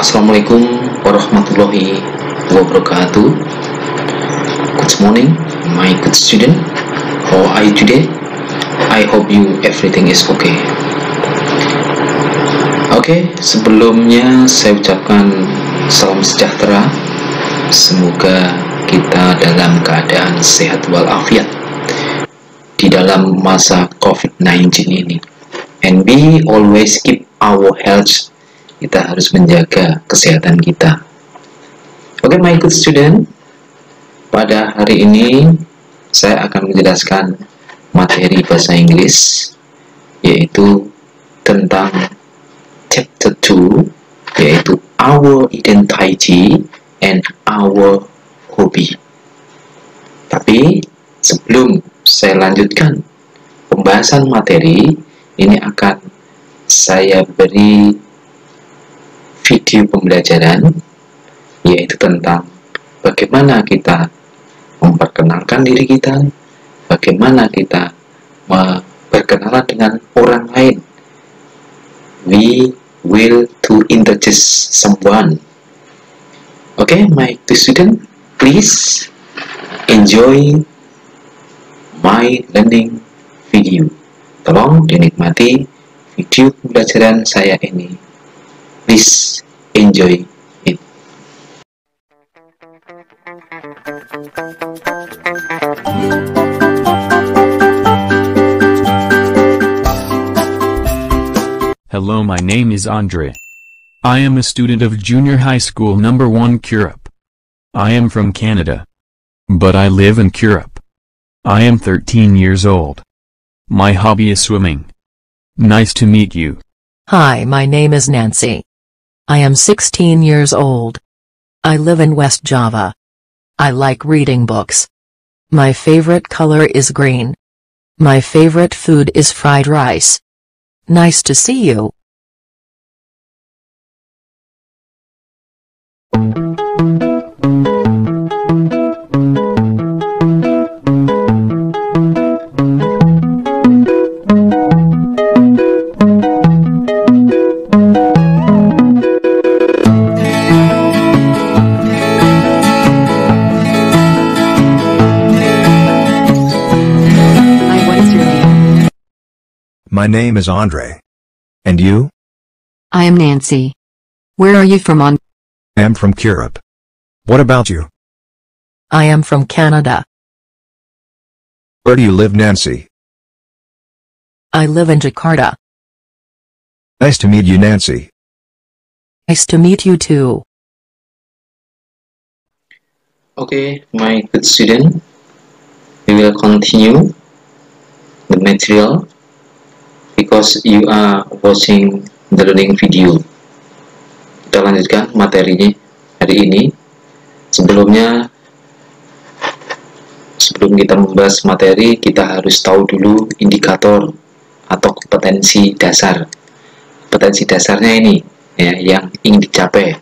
Assalamualaikum warahmatullahi wabarakatuh. Good morning, my good student. How are you today? I hope you everything is okay. Sebelumnya saya ucapkan salam sejahtera. Semoga kita dalam keadaan sehat walafiat di dalam masa COVID-19 ini. And we always keep our health. Kita harus menjaga kesehatan kita. My good student, pada hari ini saya akan menjelaskan materi bahasa Inggris, yaitu tentang chapter 2, yaitu our identity and our hobby. Tapi sebelum saya lanjutkan pembahasan materi, ini akan saya beri video pembelajaran, yaitu tentang bagaimana kita memperkenalkan diri kita, bagaimana kita berkenalan dengan orang lain. We will to introduce someone. My student, please enjoy my learning video. Tolong dinikmati video pembelajaran saya ini. Please enjoy it. Hello, my name is Andre. I am a student of junior high school number 1 Curup. I am from Canada, but I live in Curup. I am 13 years old. My hobby is swimming. Nice to meet you. Hi, my name is Nancy. I am 16 years old. I live in West Java. I like reading books. My favorite color is green. My favorite food is fried rice. Nice to see you. My name is Andre. And you? I am Nancy. Where are you from? I am from Curup. What about you? I am from Canada. Where do you live, Nancy? I live in Jakarta. Nice to meet you, Nancy. Nice to meet you too. My good student, we will continue the material because you are watching the learning video. Kita lanjutkan materinya hari ini. Sebelum kita membahas materi, kita harus tahu dulu indikator atau kompetensi dasar. Kompetensi dasarnya ini ya, yang ingin dicapai,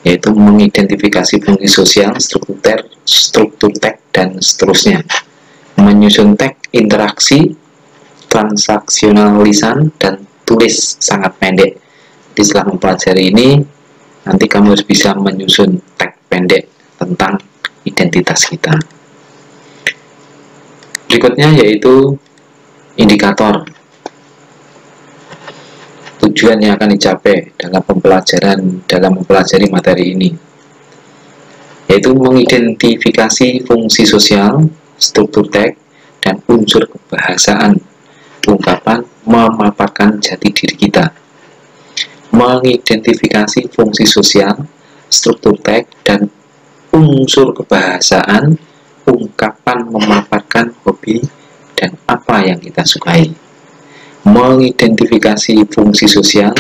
yaitu mengidentifikasi fungsi sosial, struktur teks, dan seterusnya. Menyusun teks, interaksi, transaksional lisan, dan tulis sangat pendek. Jadi setelah mempelajari ini, nanti kamu harus bisa menyusun teks pendek tentang identitas kita. Berikutnya yaitu indikator. Tujuan yang akan dicapai dalam mempelajari materi ini, yaitu mengidentifikasi fungsi sosial, struktur teks, dan unsur kebahasaan ungkapan memaparkan jati diri kita. Mengidentifikasi fungsi sosial, struktur teks, dan unsur kebahasaan ungkapan memaparkan hobi dan apa yang kita sukai. Mengidentifikasi fungsi sosial,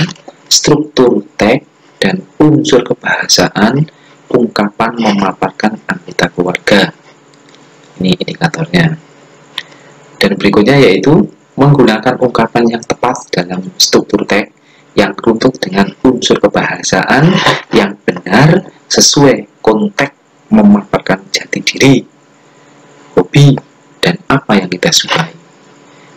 struktur teks, dan unsur kebahasaan ungkapan memaparkan anggota keluarga. Ini indikatornya. Dan berikutnya yaitu menggunakan ungkapan yang tepat dalam struktur teks yang runtut dengan unsur kebahasaan yang benar sesuai konteks memaparkan jati diri, hobi, dan apa yang kita sukai.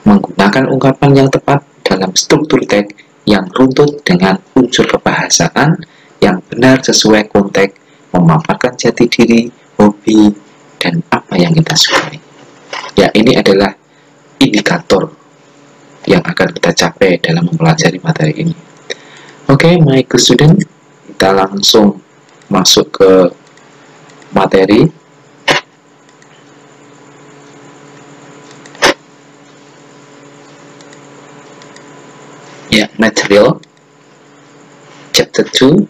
Menggunakan ungkapan yang tepat dalam struktur teks yang runtut dengan unsur kebahasaan yang benar sesuai konteks, memaparkan jati diri, hobi, dan apa yang kita sukai. Ya, ini adalah indikator yang akan kita capai dalam mempelajari materi ini. Oke, my good student, kita langsung masuk ke materi. Ya, material chapter 2.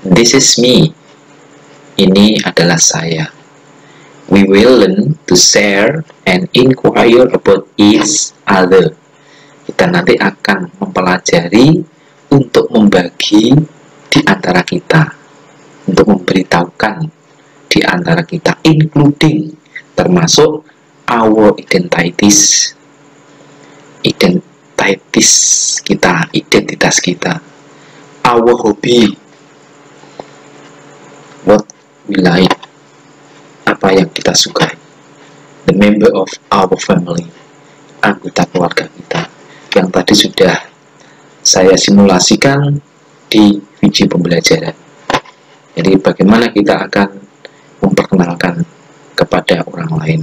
This is me. Ini adalah saya. We will learn to share and inquire about each other. Kita nanti akan mempelajari untuk membagi di antara kita, untuk memberitahukan di antara kita, including termasuk our identities kita, identitas kita, our hobby, what we like, apa yang kita sukai, the member of our family, anggota keluarga kita, yang tadi sudah saya simulasikan di video pembelajaran. Jadi bagaimana kita akan memperkenalkan kepada orang lain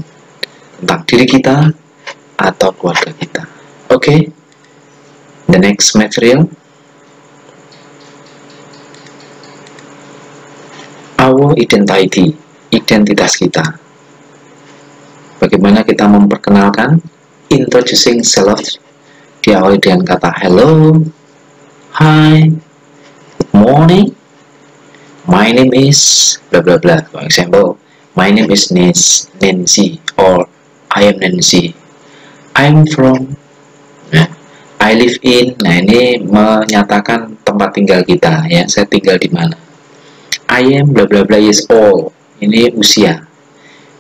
tentang diri kita atau keluarga kita. Oke, the next material, our identity, identitas kita. Bagaimana kita memperkenalkan, introducing self, diawali dengan kata hello, hi, good morning, my name is blah blah blah. For example, my name is Nancy, or I am Nancy. I'm from, I live in. Nah, ini menyatakan tempat tinggal kita, ya. Saya tinggal di mana. I am blah blah blah years old. Ini usia.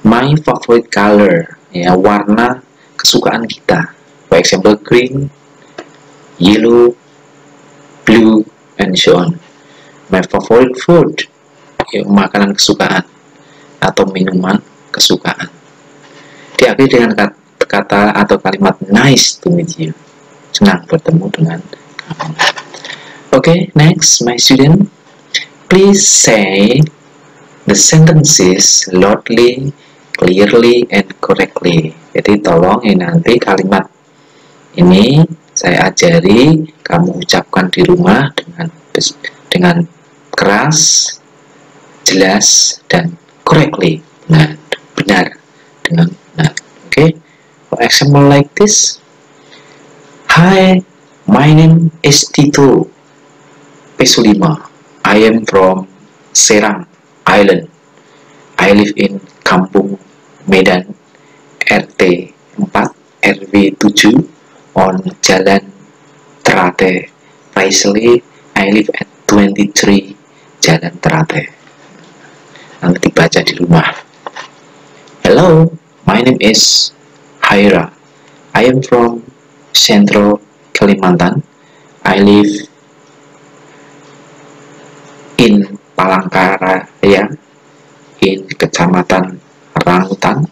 My favorite color, ya, warna kesukaan kita. For example, green, yellow, blue, and so on. My favorite food, ya, makanan kesukaan atau minuman kesukaan. Diakhiri dengan kata atau kalimat nice to meet you. Senang bertemu dengan kamu. Okay, next, my student, please say the sentences loudly, clearly, and correctly. Jadi tolong nanti kalimat ini saya ajari, kamu ucapkan di rumah dengan keras, jelas, dan correctly, benar, dengan benar. Okay, for example like this. Hi, my name is Tito Pesulima. I am from Serang Island. I live in Kampung Medan, RT 4, RW 7, on Jalan Terate. Precisely, I live at 23 Jalan Terate. Nanti dibaca di rumah. Hello, my name is Haira. I am from Central Kalimantan. I live in Palangkaraya, in Kecamatan Rangutan,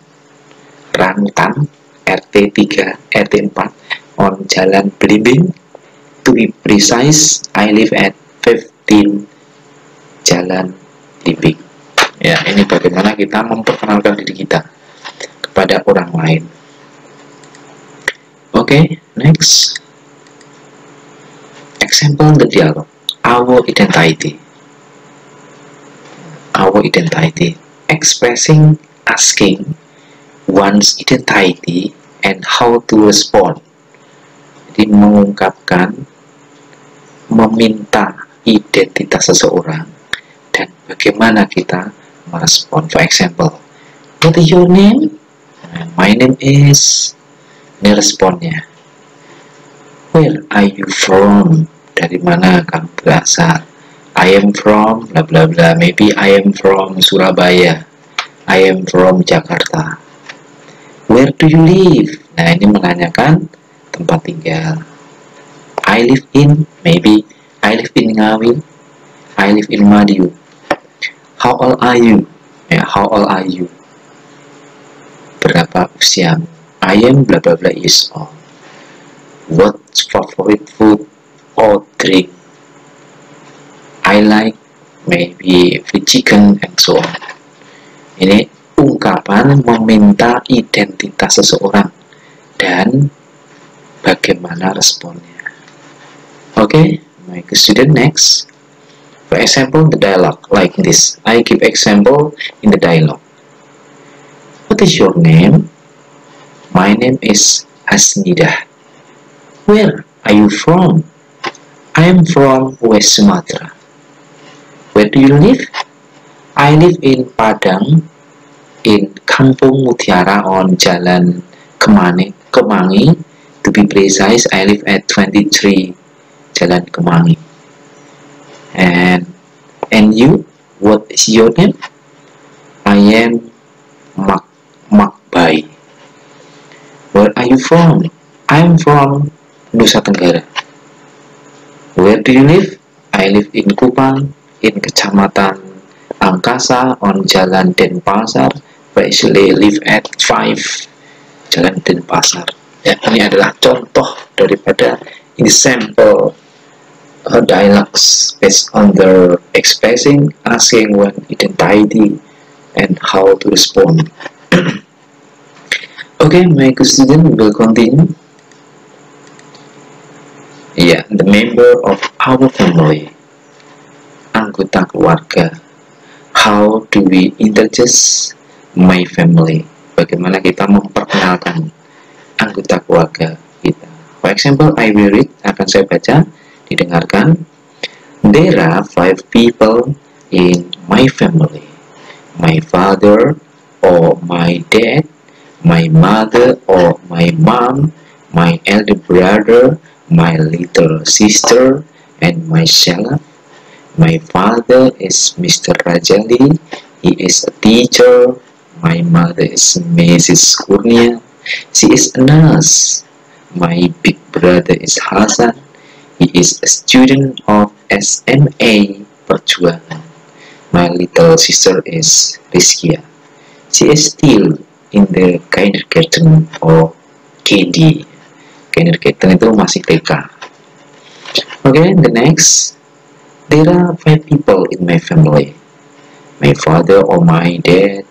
RT 3, RT 4, on Jalan Belimbing. To be precise, I live at 15 Jalan Belimbing. Ya, ini bagaimana kita memperkenalkan diri kita kepada orang lain. Okay, next. Example the dialogue. Our identity. Our identity. Expressing, asking one's identity and how to respond. Jadi mengungkapkan, meminta identitas seseorang dan bagaimana kita merespon. For example, what is your name? My name is. Ini responnya. Where are you from? Dari mana kamu berasal? I am from bla bla bla. Maybe I am from Surabaya. I am from Jakarta. Where do you live? Nah, ini menanyakan tempat tinggal. I live in, maybe I live in Ngawi. I live in Madiun. How old are you? Ya, how old are you? Berapa usiamu? I am blah blah blah years old. What's favorite food or drink chicken, and so on. Ini ungkapan meminta identitas seseorang dan bagaimana responnya. Okay, my student, next. For example, the dialogue like this. I give example in the dialogue. What is your name? My name is Hasnidah. Where are you from? I am from West Sumatra. Where do you live? I live in Padang, in Kampung Mutiara on Jalan Kemangi. To be precise, I live at 23 Jalan Kemangi. And you, what is your name? I am Makbai. Where are you from? I am from Nusa Tenggara. Where do you live? I live in Kupang, in Kecamatan Angkasa on Jalan Denpasar. I actually live at 5 Jalan Denpasar. Ya, ini adalah contoh daripada example dialogues based on the expressing, asking when identity, and how to respond. Okay, my student will continue. Yeah, the member of our family, anggota keluarga. How do we introduce my family? Bagaimana kita memperkenalkan anggota keluarga kita? For example, I will read, akan saya baca, didengarkan. There are 5 people in my family. My father or my dad, my mother or my mom, my elder brother, my little sister, and myself. My father is Mr. Rajali. He is a teacher. My mother is Mrs. Kurnia. She is a nurse. My big brother is Hasan. He is a student of SMA Perjuangan. My little sister is Rizkia. She is still in the kindergarten or KD. Kindergarten itu masih TK. Okay, the next. There are 5 people in my family. My father or my dad,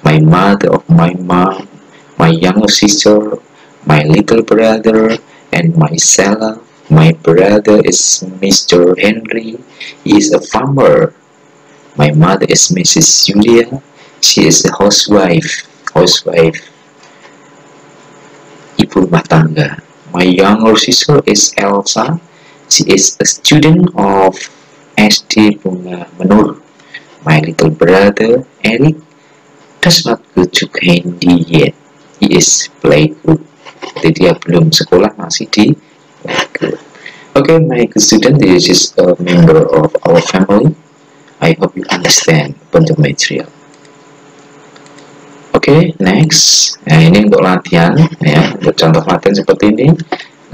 my mother or my mom, my younger sister, my little brother, and myself. My brother is Mr. Henry. He is a farmer. My mother is Mrs. Julia. She is a housewife. Ibu rumah tangga. My younger sister is Elsa. She is a student of SD Bunga Menur. My little brother Eric does not go to candy yet. He is playgroup. Jadi dia belum sekolah, masih di playgroup. Okay, my student, this is a member of our family. I hope you understand the material. Okay, next. Nah, ini untuk latihan, ya, untuk contoh latihan seperti ini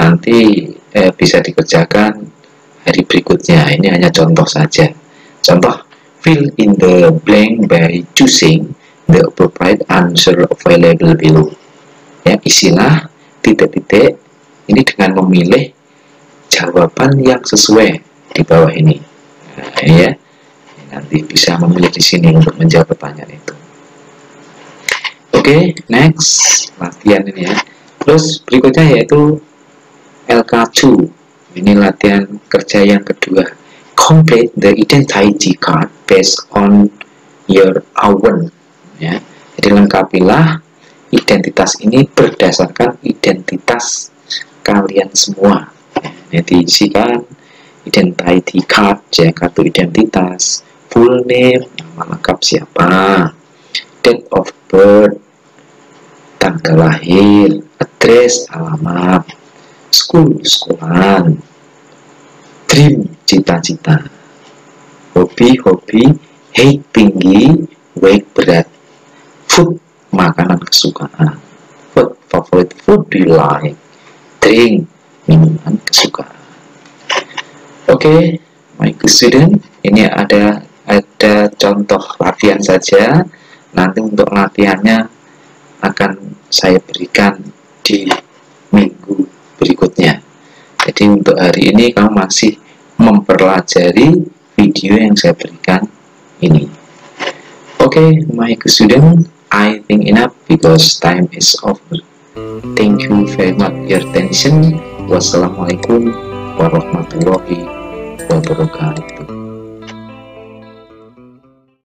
nanti bisa dikerjakan hari berikutnya. Ini hanya contoh saja. Contoh, fill in the blank by choosing the appropriate answer available below. Ya, isilah titik-titik ini dengan memilih jawaban yang sesuai di bawah ini. Nah, ya, nanti bisa memilih di sini untuk menjawab pertanyaan itu. Oke, next latihan ini ya. Terus berikutnya yaitu LK2. Ini latihan kerja yang kedua. Complete the identity card based on your own. Ya, jadi lengkapilah identitas ini berdasarkan identitas kalian semua. Ya, diisikan identity card, ya, kartu identitas, full name, nama lengkap siapa, date of birth, tanggal lahir, address, alamat, school, sekolahan, dream, cita-cita, hobi, height, tinggi, weight, berat, food, makanan kesukaan, food, favorite food do you like, drink, minuman kesukaan. Oke, my student, ini ada contoh latihan saja. Nanti untuk latihannya akan saya berikan di minggu berikutnya. Jadi untuk hari ini kamu masih mempelajari video yang saya berikan ini. Okay, my student, I think enough because time is over. Thank you very much for your attention. Wassalamualaikum warahmatullahi wabarakatuh.